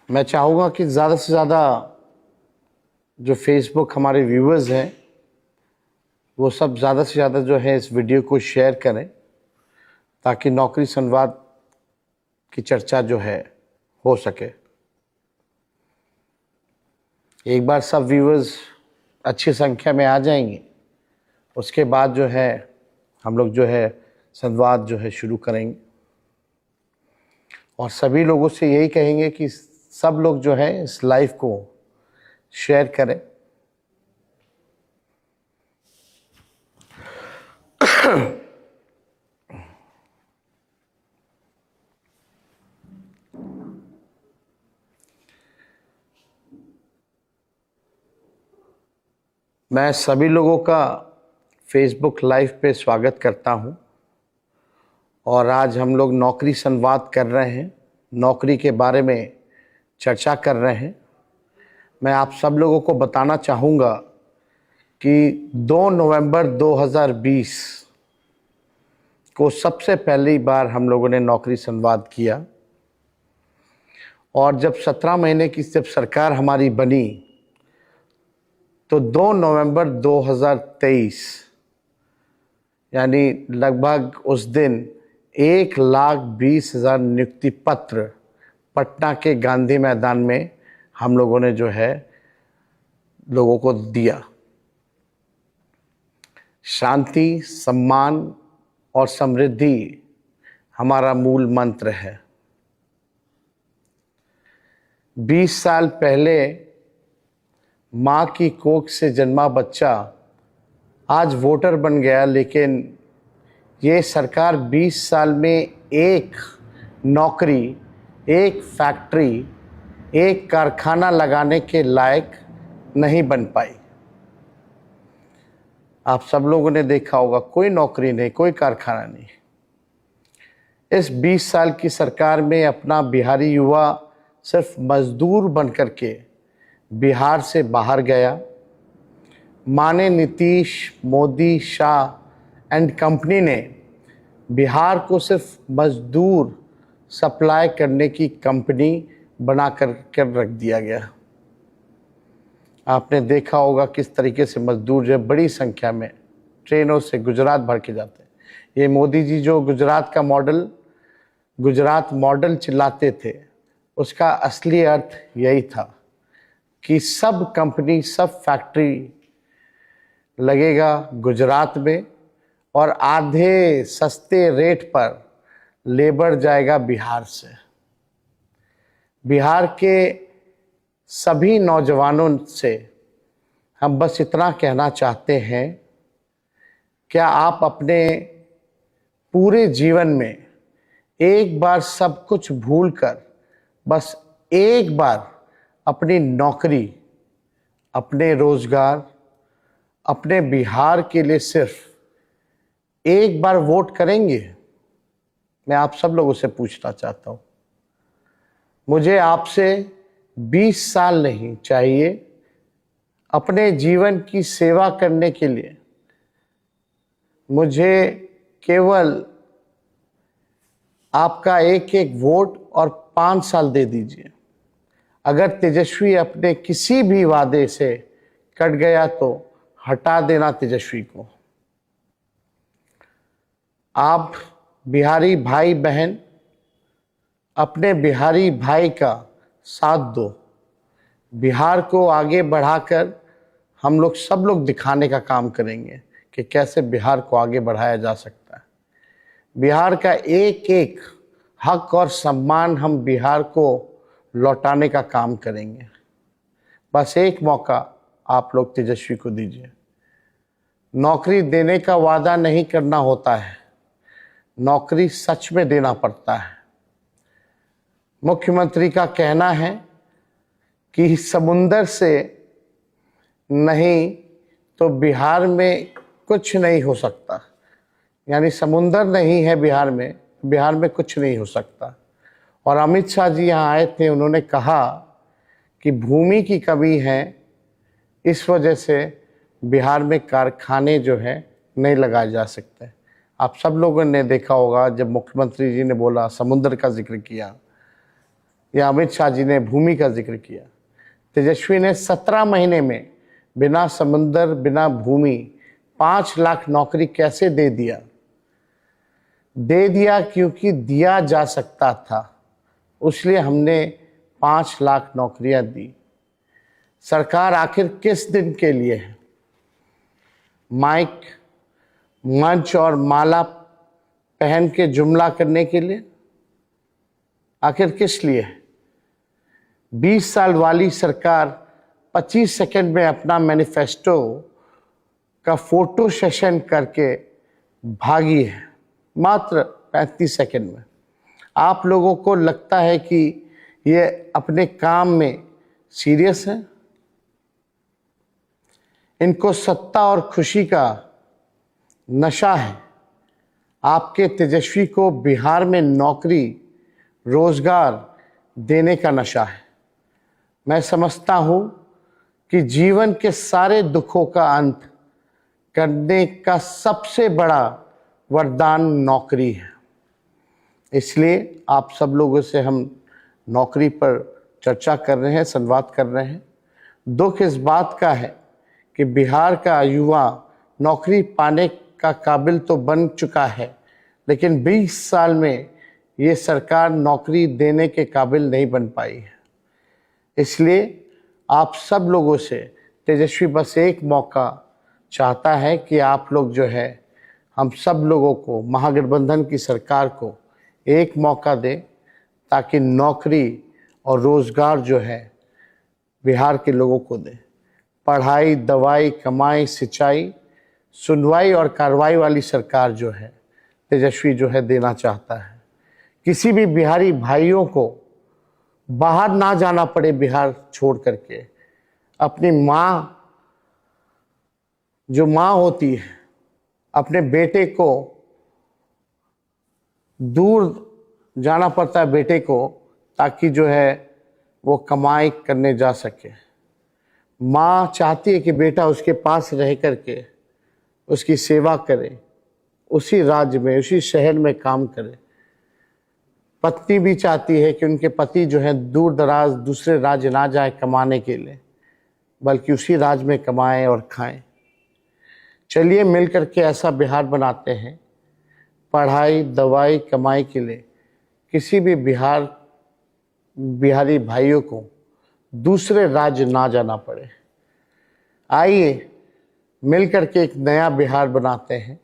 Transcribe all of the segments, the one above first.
मैं चाहूँगा कि ज़्यादा से ज़्यादा जो फेसबुक हमारे व्यूअर्स हैं वो सब ज़्यादा से ज़्यादा जो है इस वीडियो को शेयर करें ताकि नौकरी संवाद की चर्चा जो है हो सके। एक बार सब व्यूअर्स अच्छी संख्या में आ जाएंगे, उसके बाद जो है हम लोग जो है संवाद जो है शुरू करेंगे और सभी लोगों से यही कहेंगे कि सब लोग जो है इस लाइव को शेयर करें। मैं सभी लोगों का फेसबुक लाइव पे स्वागत करता हूं और आज हम लोग नौकरी संवाद कर रहे हैं, नौकरी के बारे में चर्चा कर रहे हैं। मैं आप सब लोगों को बताना चाहूँगा कि 2 नवंबर 2020 को सबसे पहली बार हम लोगों ने नौकरी संवाद किया और जब 17 महीने की जब सरकार हमारी बनी तो 2 नवंबर 2023 यानी लगभग उस दिन 1,20,000 नियुक्ति पत्र पटना के गांधी मैदान में हम लोगों ने जो है लोगों को दिया। शांति, सम्मान और समृद्धि हमारा मूल मंत्र है। 20 साल पहले माँ की कोख से जन्मा बच्चा आज वोटर बन गया, लेकिन ये सरकार 20 साल में एक नौकरी, एक फैक्ट्री, एक कारखाना लगाने के लायक नहीं बन पाई। आप सब लोगों ने देखा होगा, कोई नौकरी नहीं, कोई कारखाना नहीं। इस 20 साल की सरकार में अपना बिहारी युवा सिर्फ मजदूर बन करके बिहार से बाहर गया। माने नीतीश, मोदी, शाह एंड कंपनी ने बिहार को सिर्फ मजदूर सप्लाई करने की कंपनी बना कर रख दिया गया। आपने देखा होगा किस तरीके से मजदूर जो बड़ी संख्या में ट्रेनों से गुजरात भर के जाते हैं। ये मोदी जी जो गुजरात मॉडल चिल्लाते थे, उसका असली अर्थ यही था कि सब कंपनी, सब फैक्ट्री लगेगा गुजरात में और आधे सस्ते रेट पर लेबर जाएगा बिहार से। बिहार के सभी नौजवानों से हम बस इतना कहना चाहते हैं, क्या आप अपने पूरे जीवन में एक बार सब कुछ भूलकर बस एक बार अपनी नौकरी, अपने रोजगार, अपने बिहार के लिए सिर्फ एक बार वोट करेंगे? मैं आप सब लोगों से पूछना चाहता हूँ। मुझे आपसे 20 साल नहीं चाहिए अपने जीवन की सेवा करने के लिए। मुझे केवल आपका एक एक वोट और 5 साल दे दीजिए। अगर तेजस्वी अपने किसी भी वादे से कट गया तो हटा देना तेजस्वी को। आप बिहारी भाई बहन अपने बिहारी भाई का साथ दो। बिहार को आगे बढ़ाकर हम लोग सब लोग दिखाने का काम करेंगे कि कैसे बिहार को आगे बढ़ाया जा सकता है। बिहार का एक एक हक और सम्मान हम बिहार को लौटाने का काम करेंगे। बस एक मौका आप लोग तेजस्वी को दीजिए। नौकरी देने का वादा नहीं करना होता है, नौकरी सच में देना पड़ता है। मुख्यमंत्री का कहना है कि समुंदर से नहीं तो बिहार में कुछ नहीं हो सकता, यानी समुंदर नहीं है बिहार में कुछ नहीं हो सकता। और अमित शाह जी यहाँ आए थे, उन्होंने कहा कि भूमि की कमी है, इस वजह से बिहार में कारखाने जो है नहीं लगाए जा सकते। आप सब लोगों ने देखा होगा जब मुख्यमंत्री जी ने बोला, समुद्र का जिक्र किया, या अमित शाह जी ने भूमि का जिक्र किया। तेजस्वी ने 17 महीने में बिना समुंदर बिना भूमि 5 लाख नौकरी कैसे दे दिया? दे दिया क्योंकि दिया जा सकता था, इसलिए हमने 5 लाख नौकरियां दी। सरकार आखिर किस दिन के लिए है? माइक, मंच और माला पहन के जुमला करने के लिए? आखिर किस लिए है? 20 साल वाली सरकार 25 सेकंड में अपना मैनिफेस्टो का फोटो सेशन करके भागी है, मात्र 35 सेकंड में। आप लोगों को लगता है कि ये अपने काम में सीरियस है? इनको सत्ता और खुशी का नशा है। आपके तेजस्वी को बिहार में नौकरी रोजगार देने का नशा है। मैं समझता हूं कि जीवन के सारे दुखों का अंत करने का सबसे बड़ा वरदान नौकरी है। इसलिए आप सब लोगों से हम नौकरी पर चर्चा कर रहे हैं, संवाद कर रहे हैं। दुख इस बात का है कि बिहार का युवा नौकरी पाने का काबिल तो बन चुका है, लेकिन 20 साल में ये सरकार नौकरी देने के काबिल नहीं बन पाई है। इसलिए आप सब लोगों से तेजस्वी बस एक मौका चाहता है कि आप लोग जो है, हम सब लोगों को, महागठबंधन की सरकार को एक मौका दें, ताकि नौकरी और रोजगार जो है बिहार के लोगों को दें। पढ़ाई, दवाई, कमाई, सिंचाई, सुनवाई और कार्रवाई वाली सरकार जो है तेजस्वी जो है देना चाहता है। किसी भी बिहारी भाइयों को बाहर ना जाना पड़े बिहार छोड़ करके। अपनी माँ, जो माँ होती है, अपने बेटे को दूर जाना पड़ता है बेटे को, ताकि जो है वो कमाई करने जा सके। माँ चाहती है कि बेटा उसके पास रह करके उसकी सेवा करे, उसी राज्य में, उसी शहर में काम करे। पत्नी भी चाहती है कि उनके पति जो है दूर दराज दूसरे राज्य ना जाए कमाने के लिए, बल्कि उसी राज्य में कमाएं और खाएं। चलिए मिल करके ऐसा बिहार बनाते हैं, पढ़ाई, दवाई, कमाई के लिए किसी भी बिहारी भाइयों को दूसरे राज्य ना जाना पड़े। आइए मिल करके एक नया बिहार बनाते हैं,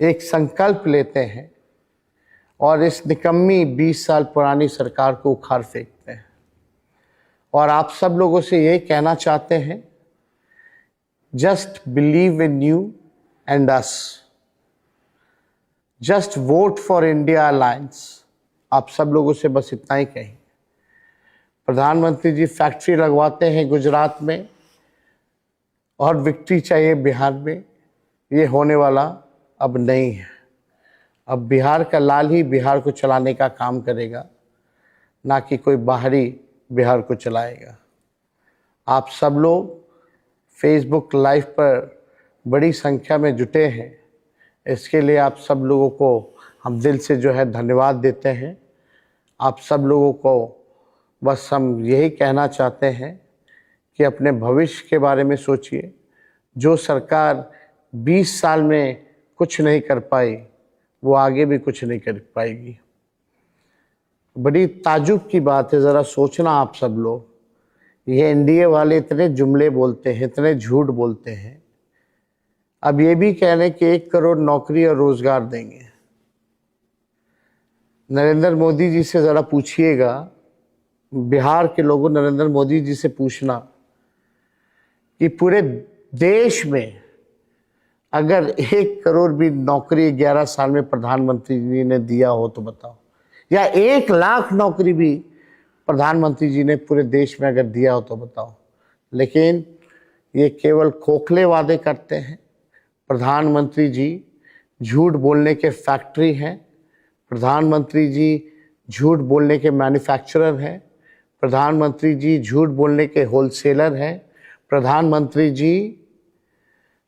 एक संकल्प लेते हैं और इस निकम्मी 20 साल पुरानी सरकार को उखाड़ फेंकते हैं। और आप सब लोगों से ये कहना चाहते हैं, just believe in you and us, just vote for India alliance. आप सब लोगों से बस इतना ही कहें। प्रधानमंत्री जी फैक्ट्री लगवाते हैं गुजरात में और विक्ट्री चाहिए बिहार में, ये होने वाला अब नहीं है। अब बिहार का लाल ही बिहार को चलाने का काम करेगा, ना कि कोई बाहरी बिहार को चलाएगा। आप सब लोग फेसबुक लाइव पर बड़ी संख्या में जुटे हैं, इसके लिए आप सब लोगों को हम दिल से जो है धन्यवाद देते हैं। आप सब लोगों को बस हम यही कहना चाहते हैं कि अपने भविष्य के बारे में सोचिए। जो सरकार 20 साल में कुछ नहीं कर पाई, वो आगे भी कुछ नहीं कर पाएगी। बड़ी ताज्जुब की बात है, ज़रा सोचना आप सब लोग। ये एनडीए वाले इतने जुमले बोलते हैं, इतने झूठ बोलते हैं, अब ये भी कह रहे हैं कि 1 करोड़ नौकरी और रोजगार देंगे। नरेंद्र मोदी जी से ज़रा पूछिएगा, बिहार के लोगों, नरेंद्र मोदी जी से पूछना कि पूरे देश में अगर 1 करोड़ भी नौकरी 11 साल में प्रधानमंत्री जी ने दिया हो तो बताओ, या 1 लाख नौकरी भी प्रधानमंत्री जी ने पूरे देश में अगर दिया हो तो बताओ। लेकिन ये केवल खोखले वादे करते हैं। प्रधानमंत्री जी झूठ बोलने के फैक्ट्री हैं, प्रधानमंत्री जी झूठ बोलने के मैन्युफैक्चरर हैं, प्रधानमंत्री जी झूठ बोलने के होलसेलर हैं, प्रधानमंत्री जी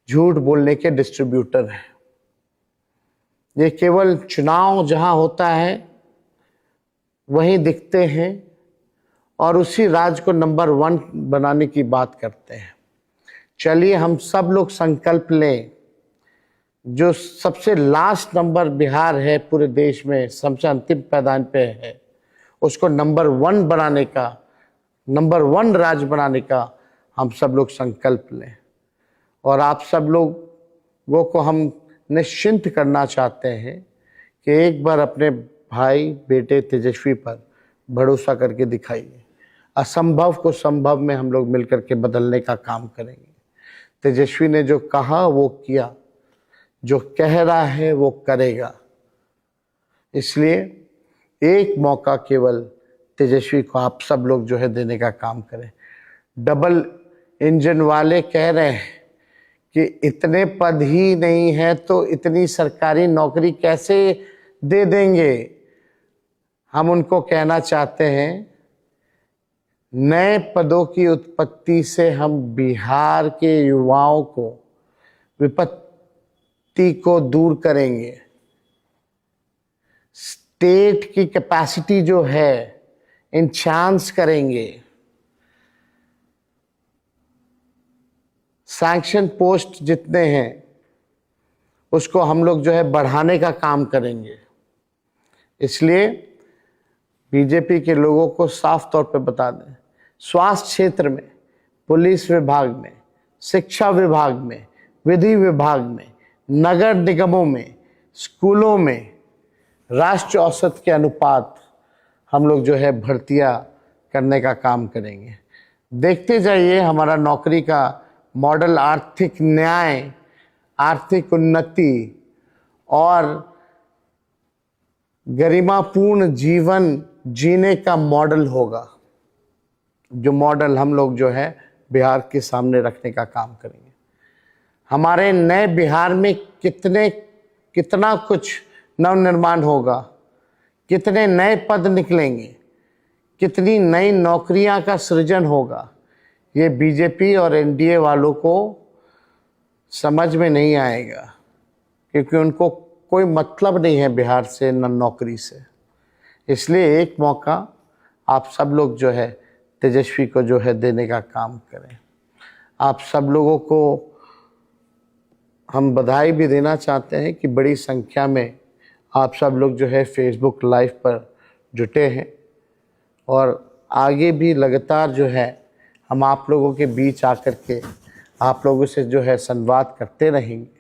झूठ बोलने के डिस्ट्रीब्यूटर हैं। ये केवल चुनाव जहां होता है वहीं दिखते हैं और उसी राज्य को नंबर 1 बनाने की बात करते हैं। चलिए हम सब लोग संकल्प लें, जो सबसे लास्ट नंबर बिहार है पूरे देश में, सबसे अंतिम पैदान पे है, उसको नंबर 1 बनाने का, नंबर 1 राज्य बनाने का हम सब लोग संकल्प लें। और आप सब लोगों को हम निश्चिंत करना चाहते हैं कि एक बार अपने भाई बेटे तेजस्वी पर भरोसा करके दिखाइए। असंभव को संभव में हम लोग मिलकर के बदलने का काम करेंगे। तेजस्वी ने जो कहा वो किया, जो कह रहा है वो करेगा। इसलिए एक मौका केवल तेजस्वी को आप सब लोग जो है देने का काम करें। डबल इंजन वाले कह रहे हैं कि इतने पद ही नहीं है तो इतनी सरकारी नौकरी कैसे दे देंगे। हम उनको कहना चाहते हैं, नए पदों की उत्पत्ति से हम बिहार के युवाओं को, विपत्ति को दूर करेंगे। स्टेट की कैपेसिटी जो है इनचांस करेंगे। सैंक्शन पोस्ट जितने हैं उसको हम लोग जो है बढ़ाने का काम करेंगे। इसलिए बीजेपी के लोगों को साफ तौर पे बता दें, स्वास्थ्य क्षेत्र में, पुलिस विभाग में, शिक्षा विभाग में, विधि विभाग में, नगर निगमों में, स्कूलों में राष्ट्रीय औसत के अनुपात हम लोग जो है भर्तियां करने का काम करेंगे। देखते जाइए हमारा नौकरी का मॉडल आर्थिक न्याय, आर्थिक उन्नति और गरिमापूर्ण जीवन जीने का मॉडल होगा, जो मॉडल हम लोग जो है बिहार के सामने रखने का काम करेंगे। हमारे नए बिहार में कितना कुछ नवनिर्माण होगा, कितने नए पद निकलेंगे, कितनी नई नौकरियां का सृजन होगा, ये बीजेपी और एनडीए वालों को समझ में नहीं आएगा, क्योंकि उनको कोई मतलब नहीं है बिहार से न नौकरी से। इसलिए एक मौका आप सब लोग जो है तेजस्वी को जो है देने का काम करें। आप सब लोगों को हम बधाई भी देना चाहते हैं कि बड़ी संख्या में आप सब लोग जो है फेसबुक लाइव पर जुटे हैं और आगे भी लगातार जो है हम आप लोगों के बीच आकर के आप लोगों से जो है संवाद करते रहेंगे।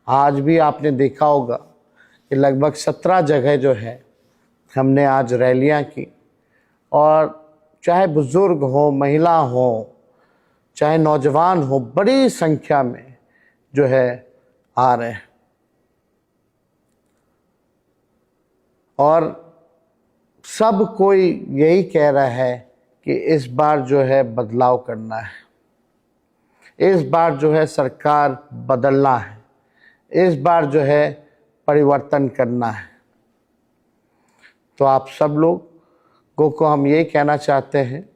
आज भी आपने देखा होगा कि लगभग 17 जगह जो है हमने आज रैलियां की, और चाहे बुजुर्ग हो, महिला हो, चाहे नौजवान हो, बड़ी संख्या में जो है आ रहे हैं। और सब कोई यही कह रहा है कि इस बार जो है बदलाव करना है, इस बार जो है सरकार बदलना है, इस बार जो है परिवर्तन करना है। तो आप सब लोगों को हम ये कहना चाहते हैं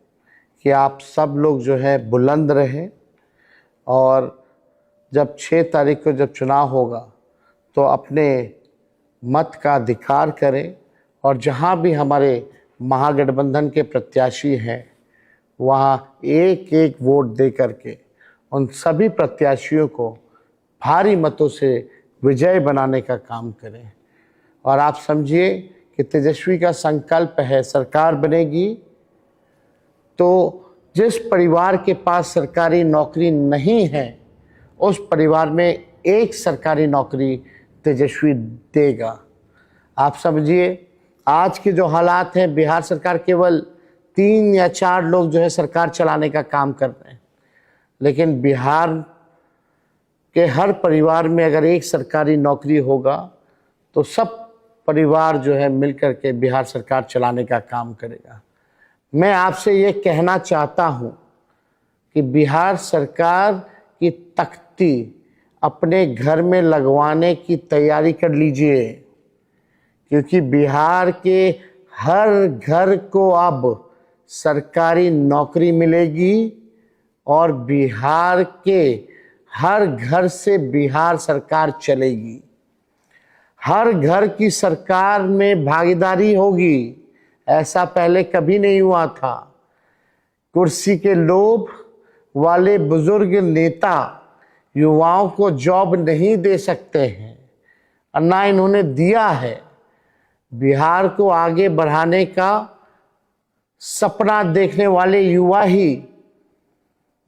कि आप सब लोग जो है बुलंद रहें, और जब 6 तारीख को जब चुनाव होगा तो अपने मत का अधिकार करें, और जहां भी हमारे महागठबंधन के प्रत्याशी हैं वहां एक एक वोट दे करके उन सभी प्रत्याशियों को भारी मतों से विजय बनाने का काम करें। और आप समझिए कि तेजस्वी का संकल्प है, सरकार बनेगी तो जिस परिवार के पास सरकारी नौकरी नहीं है उस परिवार में एक सरकारी नौकरी तेजस्वी देगा। आप समझिए आज के जो हालात हैं, बिहार सरकार केवल 3 या 4 लोग जो है सरकार चलाने का काम कर रहे हैं, लेकिन बिहार के हर परिवार में अगर एक सरकारी नौकरी होगा तो सब परिवार जो है मिलकर के बिहार सरकार चलाने का काम करेगा। मैं आपसे ये कहना चाहता हूँ कि बिहार सरकार की तख्ती अपने घर में लगवाने की तैयारी कर लीजिए, क्योंकि बिहार के हर घर को अब सरकारी नौकरी मिलेगी और बिहार के हर घर से बिहार सरकार चलेगी। हर घर की सरकार में भागीदारी होगी, ऐसा पहले कभी नहीं हुआ था। कुर्सी के लोभ वाले बुजुर्ग नेता युवाओं को जॉब नहीं दे सकते हैं और ना इन्होंने दिया है। बिहार को आगे बढ़ाने का सपना देखने वाले युवा ही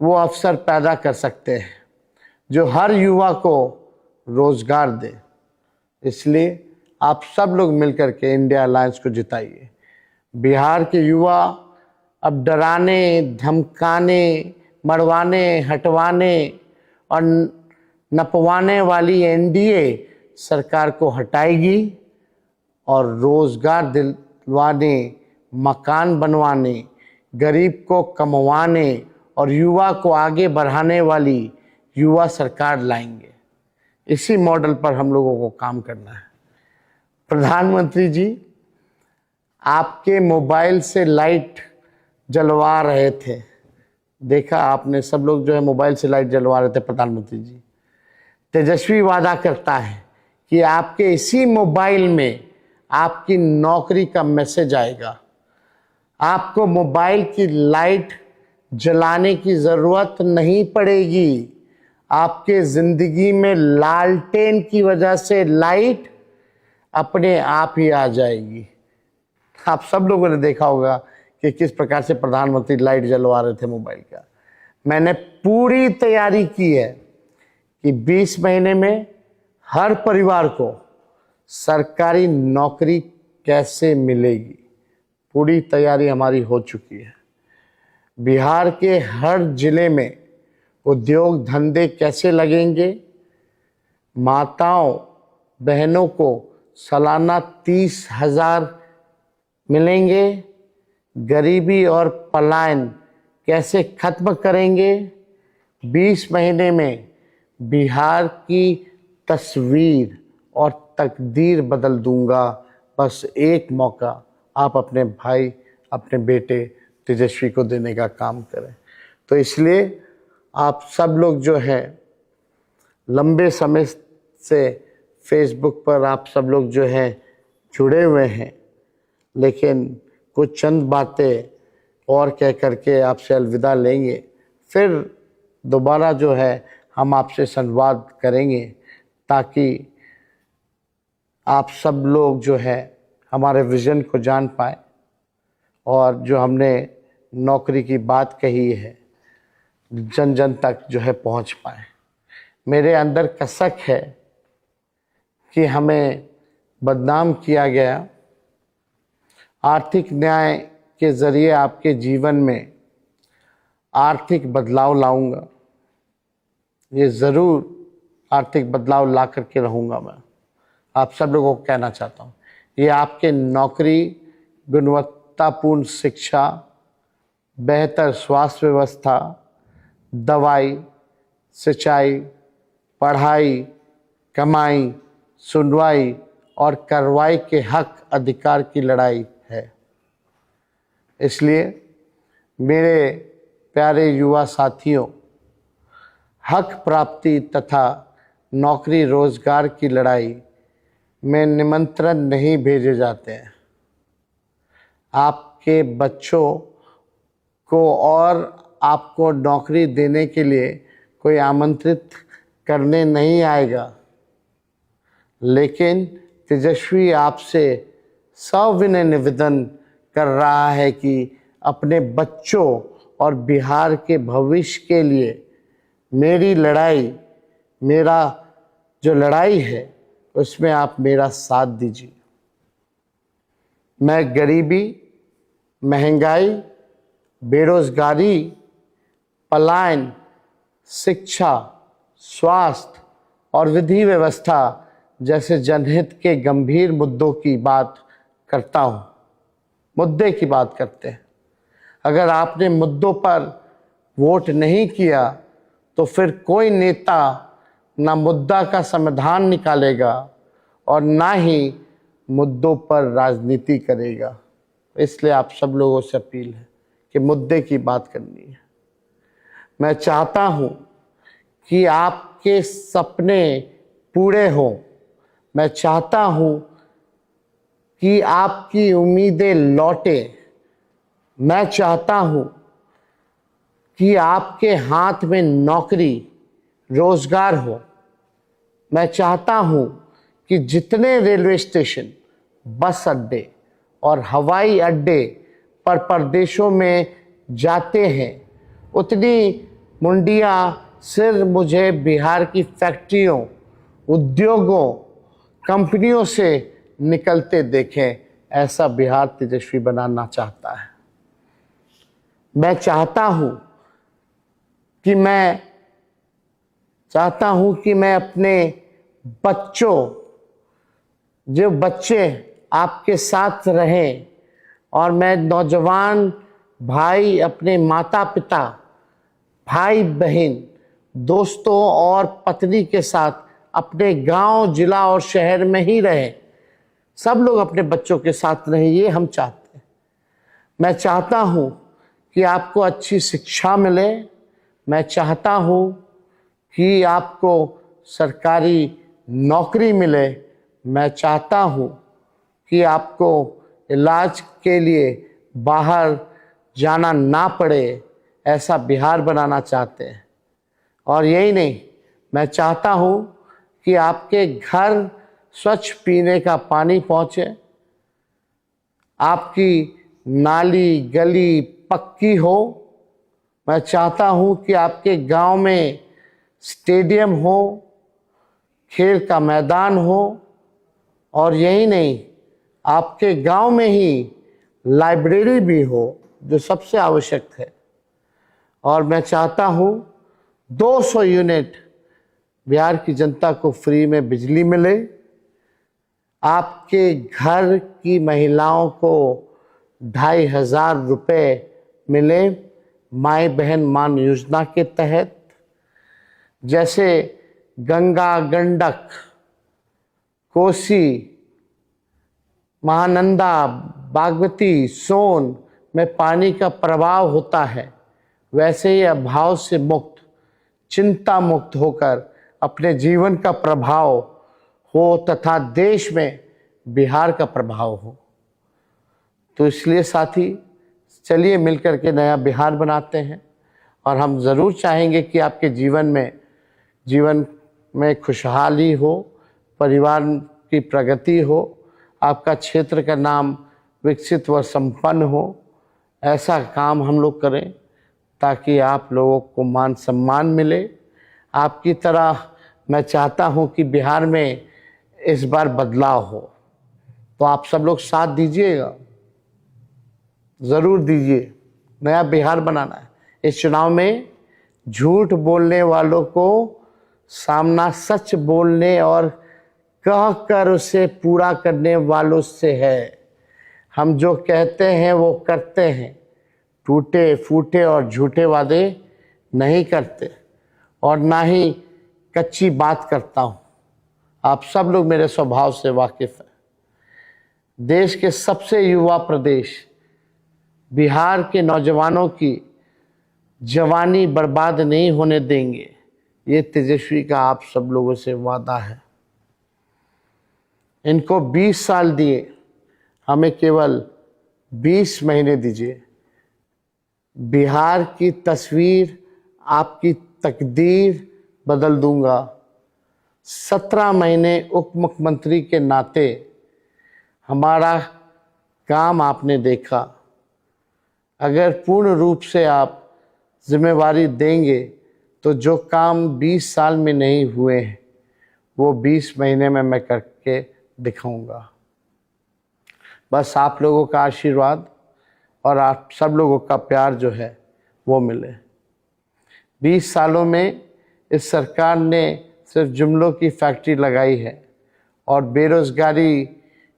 वो अवसर पैदा कर सकते हैं जो हर युवा को रोजगार दे। इसलिए आप सब लोग मिलकर के इंडिया अलायंस को जिताइए। बिहार के युवा अब डराने, धमकाने, मरवाने, हटवाने और नपवाने वाली एनडीए सरकार को हटाएगी और रोजगार दिलवाने, मकान बनवाने, गरीब को कमवाने और युवा को आगे बढ़ाने वाली युवा सरकार लाएंगे। इसी मॉडल पर हम लोगों को काम करना है। प्रधानमंत्री जी, आपके मोबाइल से लाइट जलवा रहे थे, देखा आपने, सब लोग जो है मोबाइल से लाइट जलवा रहे थे। प्रधानमंत्री जी, तेजस्वी वादा करता है कि आपके इसी मोबाइल में आपकी नौकरी का मैसेज आएगा। आपको मोबाइल की लाइट जलाने की जरूरत नहीं पड़ेगी। आपके जिंदगी में लालटेन की वजह से लाइट अपने आप ही आ जाएगी। आप सब लोगों ने देखा होगा कि किस प्रकार से प्रधानमंत्री लाइट जलवा रहे थे मोबाइल का। मैंने पूरी तैयारी की है कि 20 महीने में हर परिवार को सरकारी नौकरी कैसे मिलेगी। पूरी तैयारी हमारी हो चुकी है। बिहार के हर जिले में उद्योग धंधे कैसे लगेंगे, माताओं बहनों को सालाना 30,000 मिलेंगे, गरीबी और पलायन कैसे खत्म करेंगे। 20 महीने में बिहार की तस्वीर और तकदीर बदल दूंगा। बस एक मौका आप अपने भाई, अपने बेटे तेजस्वी को देने का काम करें। तो इसलिए आप सब लोग जो हैं लंबे समय से फेसबुक पर आप सब लोग जो हैं जुड़े हुए हैं, लेकिन कुछ चंद बातें और कह करके आपसे अलविदा लेंगे। फिर दोबारा जो है हम आपसे संवाद करेंगे ताकि आप सब लोग जो है हमारे विज़न को जान पाए और जो हमने नौकरी की बात कही है जन जन तक जो है पहुंच पाए। मेरे अंदर कसक है कि हमें बदनाम किया गया। आर्थिक न्याय के ज़रिए आपके जीवन में आर्थिक बदलाव लाऊंगा। ये ज़रूर आर्थिक बदलाव ला करके रहूँगा। मैं आप सब लोगों को कहना चाहता हूँ, ये आपके नौकरी, गुणवत्तापूर्ण शिक्षा, बेहतर स्वास्थ्य व्यवस्था, दवाई, सिंचाई, पढ़ाई, कमाई, सुनवाई और कार्रवाई के हक अधिकार की लड़ाई है। इसलिए मेरे प्यारे युवा साथियों, हक प्राप्ति तथा नौकरी रोजगार की लड़ाई में निमंत्रण नहीं भेजे जाते हैं। आपके बच्चों को और आपको नौकरी देने के लिए कोई आमंत्रित करने नहीं आएगा, लेकिन तेजस्वी आपसे सविनय निवेदन कर रहा है कि अपने बच्चों और बिहार के भविष्य के लिए मेरी लड़ाई, मेरा जो लड़ाई है उसमें आप मेरा साथ दीजिए। मैं गरीबी, महंगाई, बेरोजगारी, पलायन, शिक्षा, स्वास्थ्य और विधि व्यवस्था जैसे जनहित के गंभीर मुद्दों की बात करता हूँ। मुद्दे की बात करते हैं। अगर आपने मुद्दों पर वोट नहीं किया तो फिर कोई नेता ना मुद्दा का समाधान निकालेगा और ना ही मुद्दों पर राजनीति करेगा। इसलिए आप सब लोगों से अपील है कि मुद्दे की बात करनी है। मैं चाहता हूँ कि आपके सपने पूरे हों। मैं चाहता हूँ कि आपकी उम्मीदें लौटे। मैं चाहता हूं कि आपके हाथ में नौकरी, रोजगार हो। मैं चाहता हूं कि जितने रेलवे स्टेशन, बस अड्डे और हवाई अड्डे पर परदेशों में जाते हैं, उतनी मुंडियां सिर मुझे बिहार की फैक्ट्रियों, उद्योगों, कंपनियों से निकलते देखें। ऐसा बिहार तेजस्वी बनाना चाहता है। मैं चाहता हूं कि मैं अपने बच्चों, जो बच्चे आपके साथ रहें, और मैं नौजवान भाई अपने माता पिता, भाई बहन, दोस्तों और पत्नी के साथ अपने गांव, जिला और शहर में ही रहें। सब लोग अपने बच्चों के साथ रहें, ये हम चाहते हैं। मैं चाहता हूं कि आपको अच्छी शिक्षा मिले। मैं चाहता हूं कि आपको सरकारी नौकरी मिले। मैं चाहता हूं कि आपको इलाज के लिए बाहर जाना ना पड़े। ऐसा बिहार बनाना चाहते हैं। और यही नहीं, मैं चाहता हूं कि आपके घर स्वच्छ पीने का पानी पहुंचे, आपकी नाली गली पक्की हो। मैं चाहता हूं कि आपके गांव में स्टेडियम हो, खेल का मैदान हो। और यही नहीं, आपके गांव में ही लाइब्रेरी भी हो, जो सबसे आवश्यक है। और मैं चाहता हूं 200 यूनिट बिहार की जनता को फ्री में बिजली मिले। आपके घर की महिलाओं को 2,500 रुपये मिले माई बहन मान योजना के तहत। जैसे गंगा, गंडक, कोसी, महानंदा, बागमती, सोन में पानी का प्रवाह होता है, वैसे ही अभाव से मुक्त, चिंता मुक्त होकर अपने जीवन का प्रभाव हो तथा देश में बिहार का प्रभाव हो। तो इसलिए साथी, चलिए मिलकर के नया बिहार बनाते हैं। और हम ज़रूर चाहेंगे कि आपके जीवन में खुशहाली हो, परिवार की प्रगति हो, आपका क्षेत्र का नाम विकसित व संपन्न हो। ऐसा काम हम लोग करें ताकि आप लोगों को मान सम्मान मिले। आपकी तरह मैं चाहता हूं कि बिहार में इस बार बदलाव हो। तो आप सब लोग साथ दीजिएगा, ज़रूर दीजिए। नया बिहार बनाना है। इस चुनाव में झूठ बोलने वालों को सामना सच बोलने और कह कर उसे पूरा करने वालों से है। हम जो कहते हैं वो करते हैं, टूटे फूटे और झूठे वादे नहीं करते, और ना ही कच्ची बात करता हूँ। आप सब लोग मेरे स्वभाव से वाकिफ हैं। देश के सबसे युवा प्रदेश बिहार के नौजवानों की जवानी बर्बाद नहीं होने देंगे, ये तेजस्वी का आप सब लोगों से वादा है। इनको 20 साल दिए, हमें केवल 20 महीने दीजिए। बिहार की तस्वीर, आपकी तकदीर बदल दूंगा। 17 महीने उप मुख्यमंत्री के नाते हमारा काम आपने देखा। अगर पूर्ण रूप से आप जिम्मेवारी देंगे तो जो काम 20 साल में नहीं हुए हैं वो 20 महीने में मैं करके दिखाऊंगा। बस आप लोगों का आशीर्वाद और आप सब लोगों का प्यार जो है वो मिले। 20 सालों में इस सरकार ने सिर्फ जुमलों की फैक्ट्री लगाई है और बेरोजगारी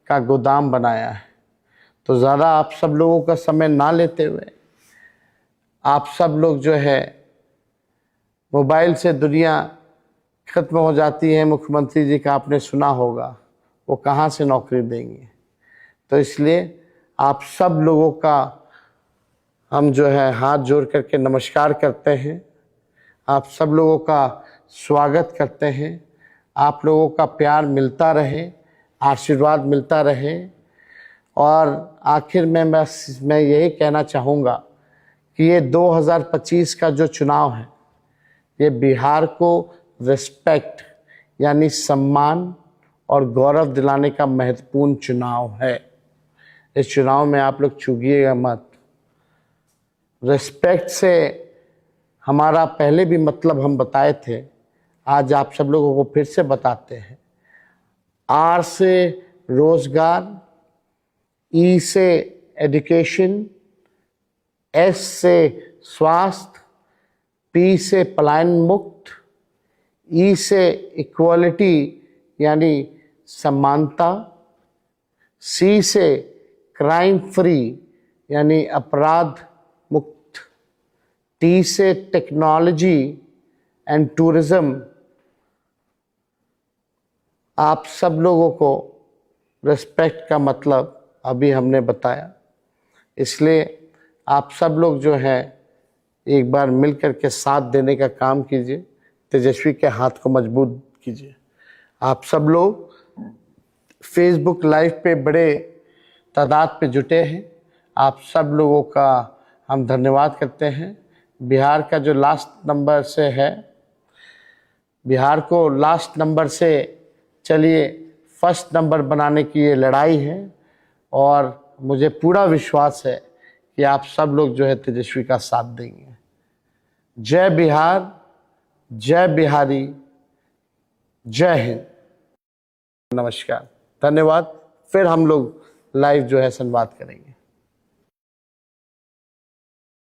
का गोदाम बनाया है। तो ज़्यादा आप सब लोगों का समय ना लेते हुए, आप सब लोग जो है, मोबाइल से दुनिया ख़त्म हो जाती है। मुख्यमंत्री जी का आपने सुना होगा, वो कहाँ से नौकरी देंगे। तो इसलिए आप सब लोगों का हम जो है हाथ जोड़ करके नमस्कार करते हैं। आप सब लोगों का स्वागत करते हैं। आप लोगों का प्यार मिलता रहे, आशीर्वाद मिलता रहे। और आखिर में मैं यही कहना चाहूँगा कि ये 2025 का जो चुनाव है, ये बिहार को रिस्पेक्ट यानी सम्मान और गौरव दिलाने का महत्वपूर्ण चुनाव है। इस चुनाव में आप लोग चूकिएगा मत। रिस्पेक्ट से हमारा पहले भी मतलब हम बताए थे, आज आप सब लोगों को फिर से बताते हैं। आर से रोजगार, ई से एजुकेशन, एस से स्वास्थ्य, पी से पलायन मुक्त, ई से इक्वालिटी यानी समानता, सी से क्राइम फ्री यानी अपराध मुक्त, टी से टेक्नोलॉजी एंड टूरिज्म। आप सब लोगों को रिस्पेक्ट का मतलब अभी हमने बताया, इसलिए आप सब लोग जो हैं एक बार मिल कर के साथ देने का काम कीजिए, तेजस्वी के हाथ को मजबूत कीजिए। आप सब लोग फेसबुक लाइव पे बड़े तादाद पे जुटे हैं, आप सब लोगों का हम धन्यवाद करते हैं। बिहार का जो लास्ट नंबर से है, बिहार को लास्ट नंबर से चलिए फर्स्ट नंबर बनाने की ये लड़ाई है और मुझे पूरा विश्वास है कि आप सब लोग जो है तेजस्वी का साथ देंगे। जय बिहार, जय बिहारी, जय हिंद, नमस्कार, धन्यवाद। फिर हम लोग लाइव जो है संवाद करेंगे।